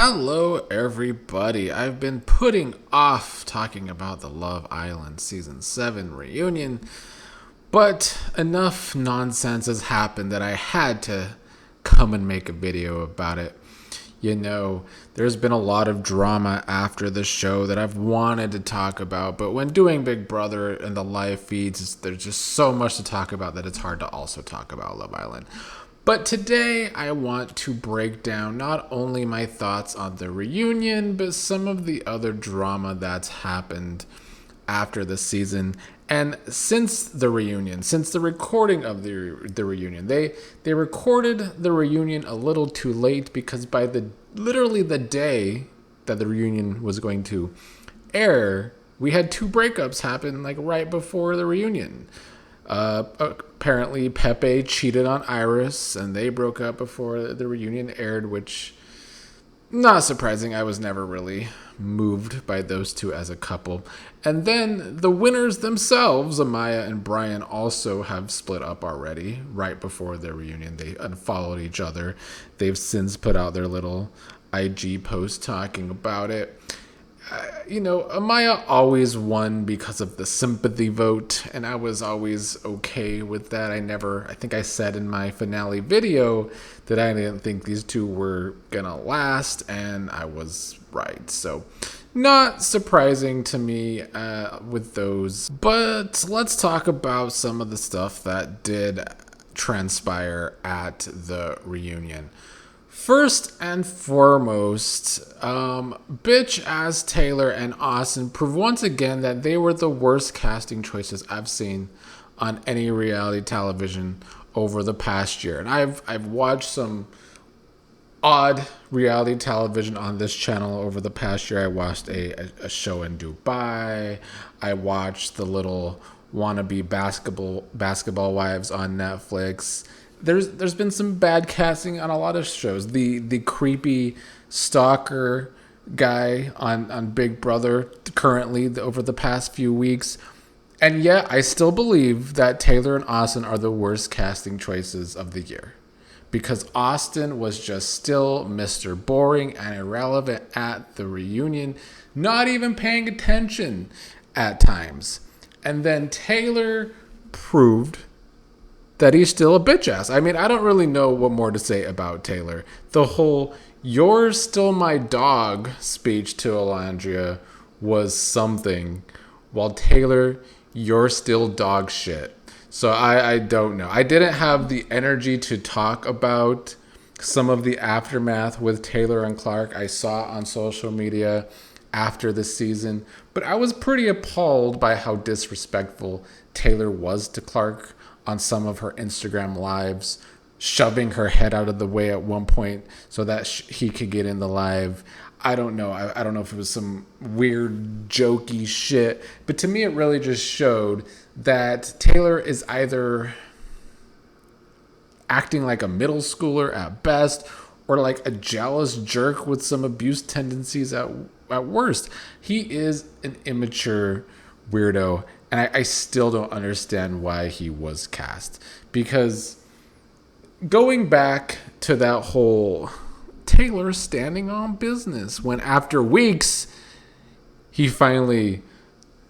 Hello, everybody. I've been putting off talking about the Love Island Season 7 reunion, but enough nonsense has happened that I had to come and make a video about it. You know, there's been a lot of drama after the show that I've wanted to talk about, but when doing Big Brother and the live feeds, there's just so much to talk about that it's hard to also talk about Love Island. But today I want to break down not only my thoughts on the reunion, but some of the other drama that's happened after the season and since the reunion, since the recording of the reunion. They recorded the reunion a little too late because by literally the day that the reunion was going to air, we had two breakups happen like right before the reunion. Apparently Pepe cheated on Iris and they broke up before the reunion aired, which, not surprising. I was never really moved by those two as a couple. And then the winners themselves, Amaya and Brian, also have split up already right before their reunion. They unfollowed each other. They've since put out their little IG post talking about it. Amaya always won because of the sympathy vote, and I was always okay with that. I think I said in my finale video that I didn't think these two were gonna last, and I was right. So, not surprising to me with those. But let's talk about some of the stuff that did transpire at the reunion. First and foremost, bitch ass Taylor and Austin prove once again that they were the worst casting choices I've seen on any reality television over the past year. And I've watched some odd reality television on this channel over the past year. I watched a show in Dubai. I watched the little wannabe basketball wives on Netflix. There's been some bad casting on a lot of shows. The creepy stalker guy on Big Brother currently over the past few weeks. And yet I still believe that Taylor and Austin are the worst casting choices of the year. Because Austin was just still Mr. Boring and irrelevant at the reunion, not even paying attention at times. And then Taylor proved that he's still a bitch ass. I mean, I don't really know what more to say about Taylor. The whole "you're still my dog" speech to Olandria was something, while Taylor, "you're still dog shit." So I don't know. I didn't have the energy to talk about some of the aftermath with Taylor and Clark I saw on social media after the season, but I was pretty appalled by how disrespectful Taylor was to Clark on some of her Instagram lives, shoving her head out of the way at one point so that he could get in the live. I don't know. I don't know if it was some weird jokey shit, but to me it really just showed that Taylor is either acting like a middle schooler at best or like a jealous jerk with some abuse tendencies at worst. He is an immature weirdo. And I still don't understand why he was cast. Because going back to that whole Taylor standing on business, when after weeks, he finally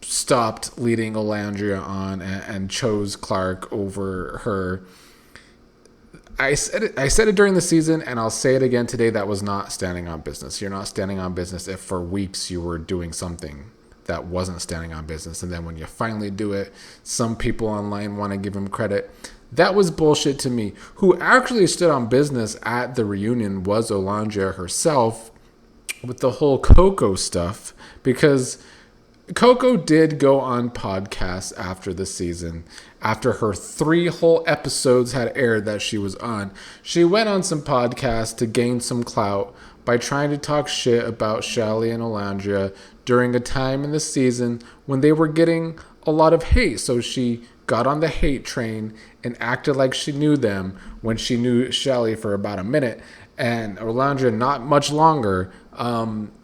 stopped leading Olandria on and chose Clark over her. I said it during the season, and I'll say it again today, that was not standing on business. You're not standing on business if for weeks you were doing something that wasn't standing on business, and then when you finally do it, some people online want to give him credit. That was bullshit to me. Who actually stood on business at the reunion was Olandria herself with the whole Coco stuff, because Coco did go on podcasts after the season. After her 3 whole episodes had aired that she was on, she went on some podcasts to gain some clout by trying to talk shit about Chelley and Olandria during a time in the season when they were getting a lot of hate. So she got on the hate train and acted like she knew them when she knew Chelley for about a minute and Olandria not much longer.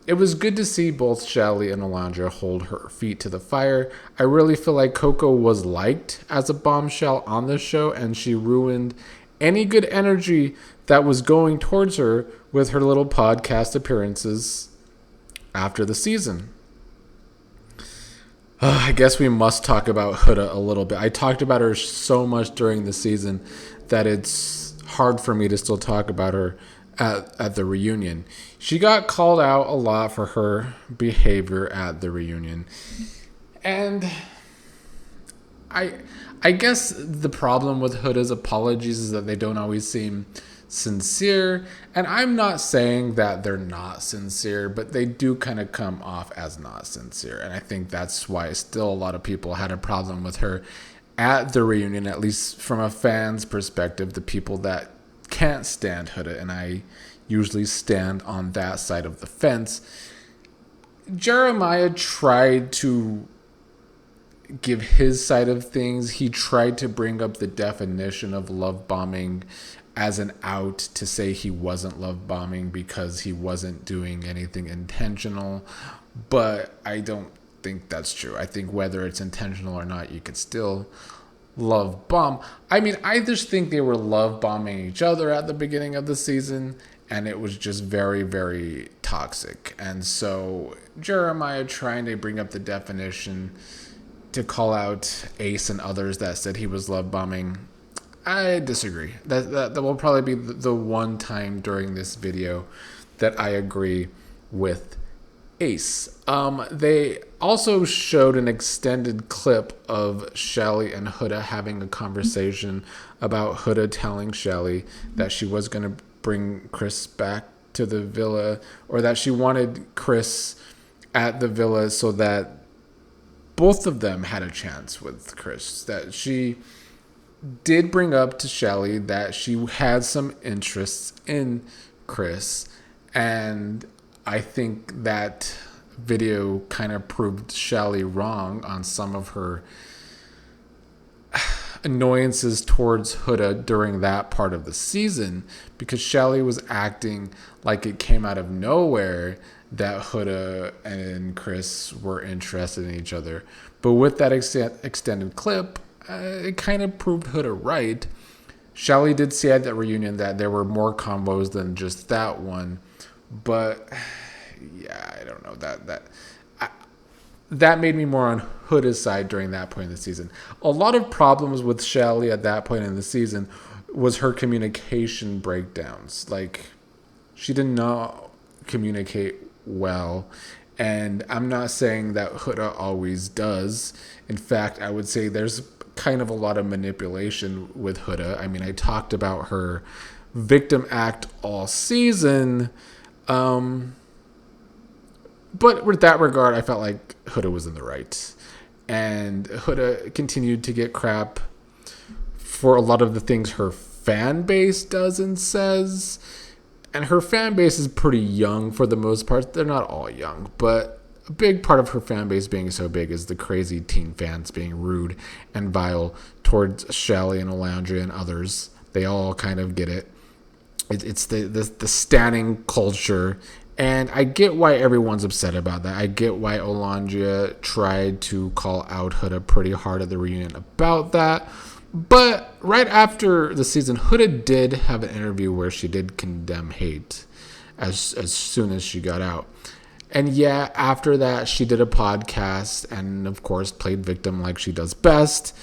It was good to see both Chelley and Olandria hold her feet to the fire. I really feel like Coco was liked as a bombshell on the show, and she ruined any good energy that was going towards her with her little podcast appearances after the season. I guess we must talk about Huda a little bit. I talked about her so much during the season that it's hard for me to still talk about her at the reunion. She got called out a lot for her behavior at the reunion. And I guess the problem with Huda's apologies is that they don't always seem sincere. And I'm not saying that they're not sincere, but they do kind of come off as not sincere. And I think that's why still a lot of people had a problem with her at the reunion, at least from a fan's perspective, the people that can't stand Huda, and I usually stand on that side of the fence. Jeremiah tried to give his side of things. He tried to bring up the definition of love bombing as an out to say he wasn't love bombing because he wasn't doing anything intentional. But I don't think that's true. I think whether it's intentional or not, you could still love bomb. I mean, I just think they were love bombing each other at the beginning of the season, and it was just very, very toxic. And so Jeremiah trying to bring up the definition to call out Ace and others that said he was love bombing, I disagree. That will probably be the one time during this video that I agree with Ace. They also showed an extended clip of Chelley and Huda having a conversation about Huda telling Chelley that she was going to bring Chris back to the villa, or that she wanted Chris at the villa so that both of them had a chance with Chris. That she did bring up to Chelley that she had some interests in Chris, and I think that video kind of proved Chelley wrong on some of her annoyances towards Huda during that part of the season, because Chelley was acting like it came out of nowhere that Huda and Chris were interested in each other. But with that extended clip, it kind of proved Huda right. Chelley did say at that reunion that there were more combos than just that one. But yeah, I don't know. That made me more on Huda's side during that point in the season. A lot of problems with Chelley at that point in the season was her communication breakdowns. Like, she did not communicate well. And I'm not saying that Huda always does. In fact, I would say there's kind of a lot of manipulation with Huda. I mean, I talked about her victim act all season. But with that regard, I felt like Huda was in the right. And Huda continued to get crap for a lot of the things her fan base does and says. And her fan base is pretty young for the most part. They're not all young, but a big part of her fan base being so big is the crazy teen fans being rude and vile towards Chelley and Olandria and others. They all kind of get it. It's the standing culture. And I get why everyone's upset about that. I get why Olandria tried to call out Huda pretty hard at the reunion about that. But right after the season, Huda did have an interview where she did condemn hate as soon as she got out. And yeah, after that, she did a podcast and, of course, played victim like she does best.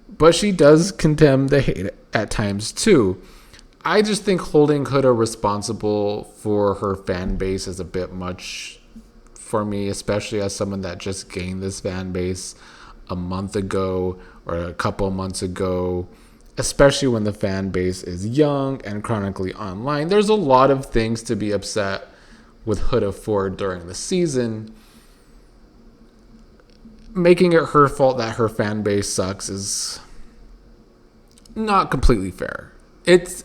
But she does condemn the hate at times, too. I just think holding Huda responsible for her fan base is a bit much for me, especially as someone that just gained this fan base a month ago or a couple months ago, especially when the fan base is young and chronically online. There's a lot of things to be upset with Huda for during the season. Making it her fault that her fan base sucks is not completely fair. It's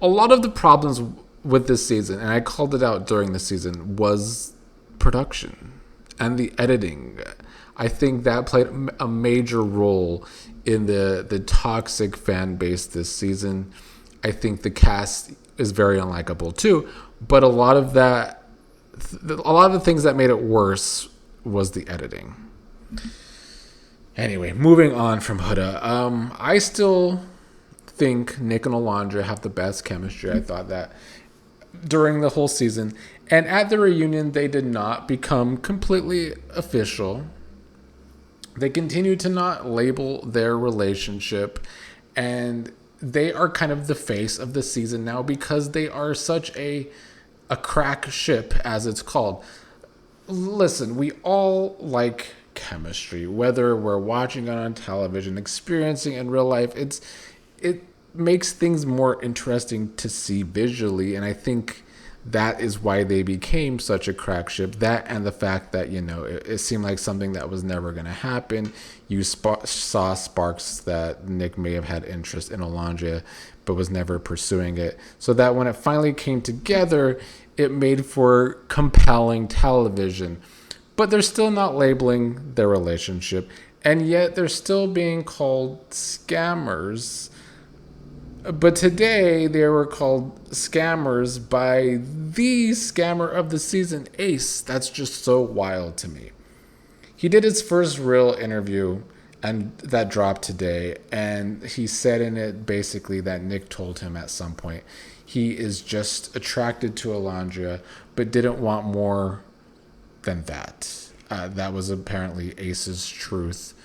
a lot of the problems with this season, and I called it out during the season, was production and the editing. I think that played a major role in the toxic fan base this season. I think the cast is very unlikable too, but a lot of the things that made it worse was the editing. Anyway, moving on from Huda, I still think Nic and Olandria have the best chemistry. I thought that during the whole season. And at the reunion, they did not become completely official. They continue to not label their relationship. And they are kind of the face of the season now because they are such a crack ship, as it's called. Listen, we all like chemistry, whether we're watching it on television, experiencing it in real life. It makes things more interesting to see visually, and I think that is why they became such a crack ship. That and the fact that, it seemed like something that was never going to happen. You saw sparks that Nic may have had interest in Olandria, but was never pursuing it. So that when it finally came together, it made for compelling television. But they're still not labeling their relationship, and yet they're still being called scammers. But today they were called scammers by the scammer of the season, Ace. That's just so wild to me. He did his first real interview, and that dropped today, and he said in it basically that Nic told him at some point he is just attracted to Olandria, but didn't want more than that. That was apparently Ace's truth.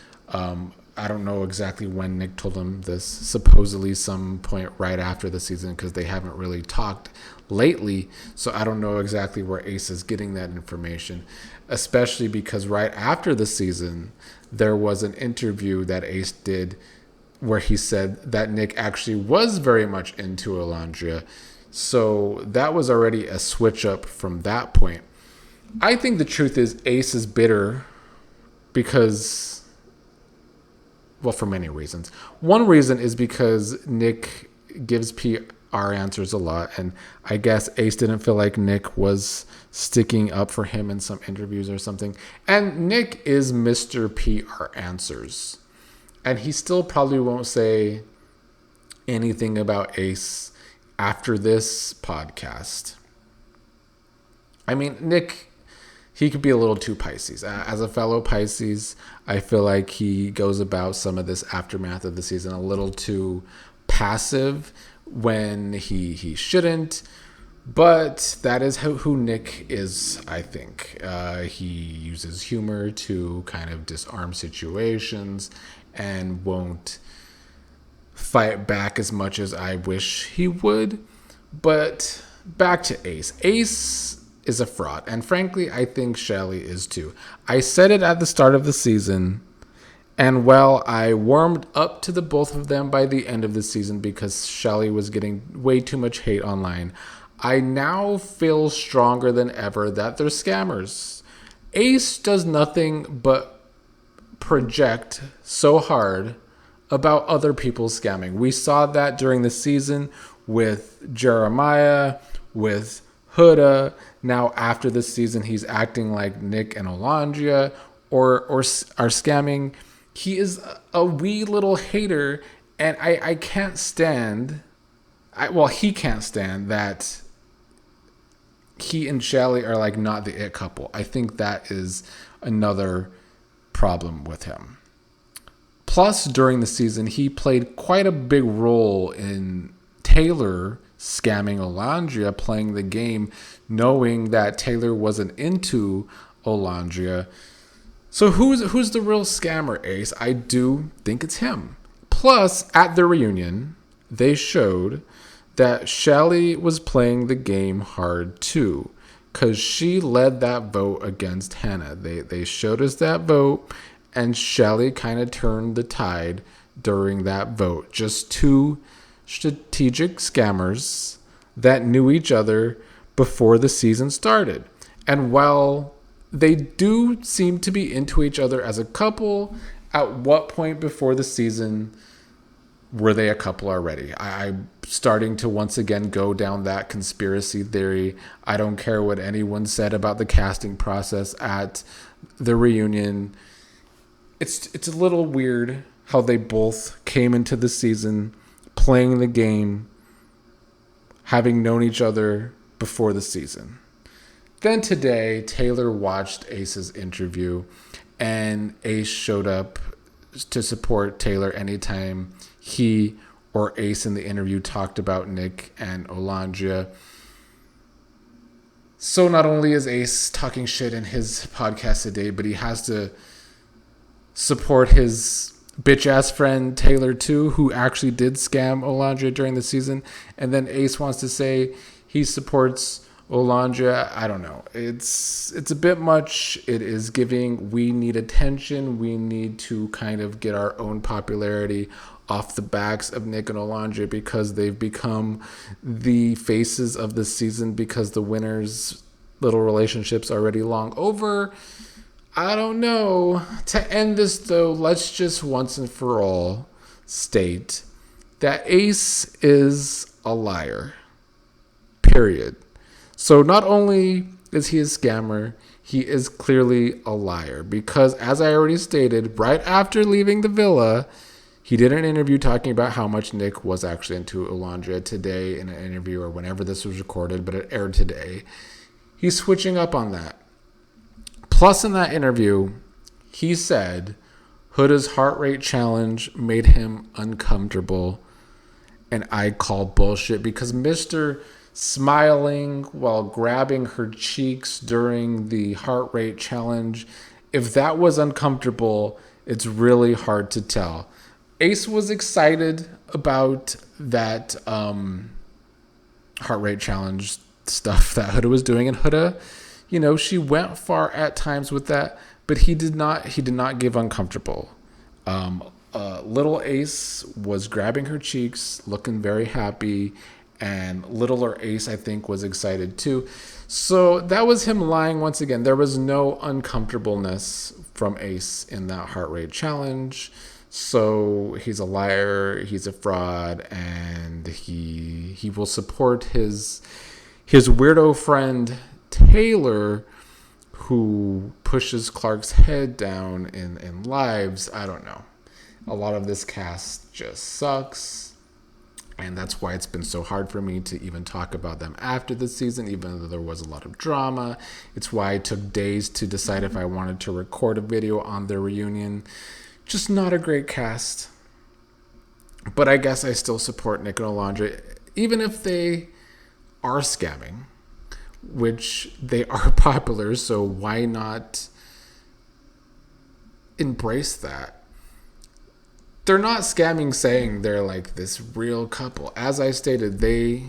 I don't know exactly when Nic told him this, supposedly some point right after the season, because they haven't really talked lately. So I don't know exactly where Ace is getting that information, especially because right after the season, there was an interview that Ace did where he said that Nic actually was very much into Olandria. So that was already a switch up from that point. I think the truth is Ace is bitter because, well, for many reasons. One reason is because Nic gives PR answers a lot, and I guess Ace didn't feel like Nic was sticking up for him in some interviews or something. And Nic is Mr. PR Answers, and he still probably won't say anything about Ace after this podcast. I mean, Nic, he could be a little too Pisces. As a fellow Pisces, I feel like he goes about some of this aftermath of the season a little too passive when he shouldn't. But that is who Nic is, I think. He uses humor to kind of disarm situations and won't fight back as much as I wish he would. But back to Ace. Ace is a fraud, and frankly, I think Chelley is too. I said it at the start of the season, and well, I warmed up to the both of them by the end of the season because Chelley was getting way too much hate online. I now feel stronger than ever that they're scammers. Ace does nothing but project so hard about other people scamming. We saw that during the season with Jeremiah, with Huda. Now after this season, he's acting like Nic and Olandria or are scamming. He is a wee little hater, and I can't stand. He can't stand that he and Chelley are like not the it couple. I think that is another problem with him. Plus, during the season, he played quite a big role in Taylor scamming Olandria, playing the game, knowing that Taylor wasn't into Olandria. So who's the real scammer, Ace? I do think it's him. Plus, at the reunion, they showed that Chelley was playing the game hard too, because she led that vote against Hannah. They showed us that vote, and Chelley kind of turned the tide during that vote. Just two strategic scammers that knew each other before the season started. And while they do seem to be into each other as a couple, at what point before the season were they a couple already? I'm starting to once again go down that conspiracy theory. I don't care what anyone said about the casting process at the reunion. It's a little weird how they both came into the season playing the game, having known each other before the season. Then today, Taylor watched Ace's interview, and Ace showed up to support Taylor anytime he or Ace in the interview talked about Nic and Olandria. So not only is Ace talking shit in his podcast today, but he has to support his bitch ass friend Taylor too, who actually did scam Olandria during the season. And then Ace wants to say he supports Olandria. I don't know. It's a bit much. It is giving, we need attention. We need to kind of get our own popularity off the backs of Nic and Olandria because they've become the faces of the season because the winners' little relationship's already long over. I don't know. To end this, though, let's just once and for all state that Ace is a liar. Period. So not only is he a scammer, he is clearly a liar. Because as I already stated, right after leaving the villa, he did an interview talking about how much Nic was actually into Olandria today in an interview or whenever this was recorded, but it aired today. He's switching up on that. Plus, in that interview, he said Huda's heart rate challenge made him uncomfortable. And I call bullshit because Mr. smiling while grabbing her cheeks during the heart rate challenge, if that was uncomfortable, it's really hard to tell. Ace was excited about that heart rate challenge stuff that Huda was doing. And Huda, you know, she went far at times with that, but he did not give uncomfortable. Little Ace was grabbing her cheeks, looking very happy, and littler Ace, I think, was excited too. So that was him lying once again. There was no uncomfortableness from Ace in that heart rate challenge. So he's a liar, he's a fraud, and he will support his weirdo friend Taylor, who pushes Clark's head down in lives. I don't know. A lot of this cast just sucks. And that's why it's been so hard for me to even talk about them after the season, even though there was a lot of drama. It's why it took days to decide if I wanted to record a video on their reunion. Just not a great cast. But I guess I still support Nic and Olandria, even if they are scamming, which they are popular, so why not embrace that? They're not scamming saying they're like this real couple. As I stated, they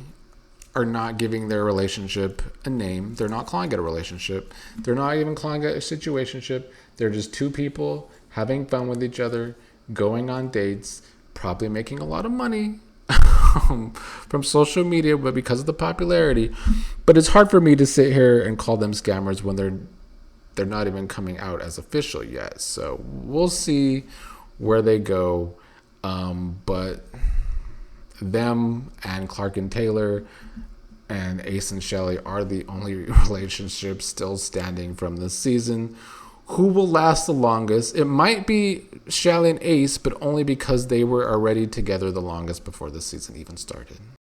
are not giving their relationship a name. They're not calling it a relationship. They're not even calling it a situationship. They're just two people having fun with each other, going on dates, probably making a lot of money from social media, but because of the popularity. But it's hard for me to sit here and call them scammers when they're not even coming out as official yet. So we'll see where they go. But them and Clark and Taylor and Ace and Chelley are the only relationships still standing from this season. Who will last the longest? It might be Chelley and Ace, but only because they were already together the longest before the season even started.